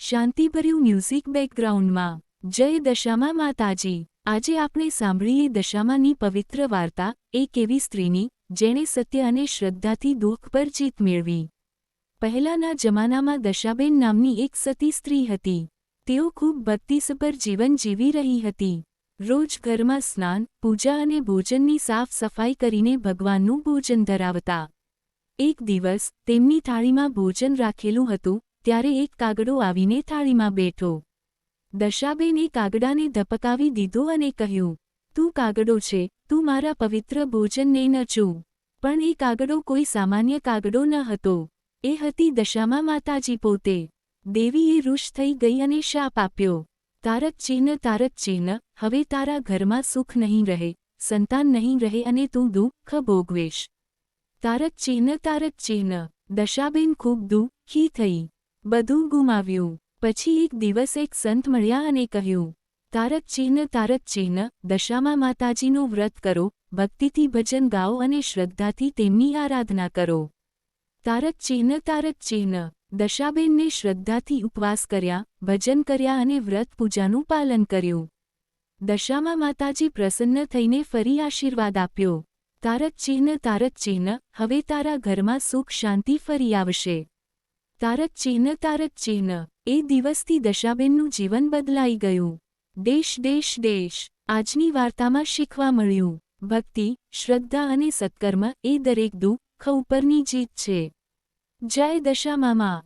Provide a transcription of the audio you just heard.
શાંતિભર્યું music બેકગ્રાઉન્ડમાં જય દશામા માતાજી। આજે આપણે સાંભળીએ દશામાની પવિત્ર વાર્તા, એક એવી સ્ત્રીની જેણે સત્ય અને શ્રદ્ધાથી દુઃખ પર જીત મેળવી। પહેલાના જમાનામાં દશાબેન નામની એક સતી સ્ત્રી હતી। તેઓ ખૂબ ભક્તિસભર જીવન જીવી રહી હતી। રોજ ઘરમાં સ્નાન, પૂજા અને ભોજનની સાફ સફાઈ કરીને ભગવાનનું ભોજન ધરાવતા। એક દિવસ તેમની થાળીમાં ભોજન રાખેલું હતું ત્યારે એક કાગડો આવીને થાળીમાં બેઠો। દશાબેન એ કાગડાને ધપકાવી દીધો અને કહ્યું, તું કાગડો છે, તું મારા પવિત્ર ભોજનને ન છૂ। પણ એ કાગડો કોઈ સામાન્ય કાગડો ન હતો, એ હતી દશામા માતાજી પોતે। દેવીએ રુષ થઈ ગઈ અને શાપ આપ્યો, તારક ચિહ્ન, હવે તારા ઘરમાં સુખ નહીં રહે, સંતાન નહીં રહે અને તું દુઃખ ભોગવેશ। તારક ચિહ્ન। દશાબેન ખૂબ દુઃખી થઈ, બધું ગુમાવ્યું। પછી એક દિવસ એક સંત મળ્યા અને કહ્યું, તારક ચિહ્ન, દશામા માતાજીનું વ્રત કરો, ભક્તિથી ભજન ગાઓ અને શ્રદ્ધાથી તેમની આરાધના કરો। તારક ચિહ્ન। દશાબેનને શ્રદ્ધાથી ઉપવાસ કર્યા, ભજન કર્યા અને વ્રત પૂજાનું પાલન કર્યું। દશામા માતાજી પ્રસન્ન થઈને ફરી આશીર્વાદ આપ્યો, તારક ચિહ્ન, હવે તારા ઘરમાં સુખ શાંતિ ફરી આવશે। તારક ચિહ્ન। એ દિવસથી દશાબેનનું જીવન બદલાઈ ગયું। દેશ। આજની વાર્તામાં શીખવા મળ્યું, ભક્તિ, શ્રદ્ધા અને સત્કર્મ એ દરેક દુઃખ ઉપરની જીત છે। જય દશામા મા।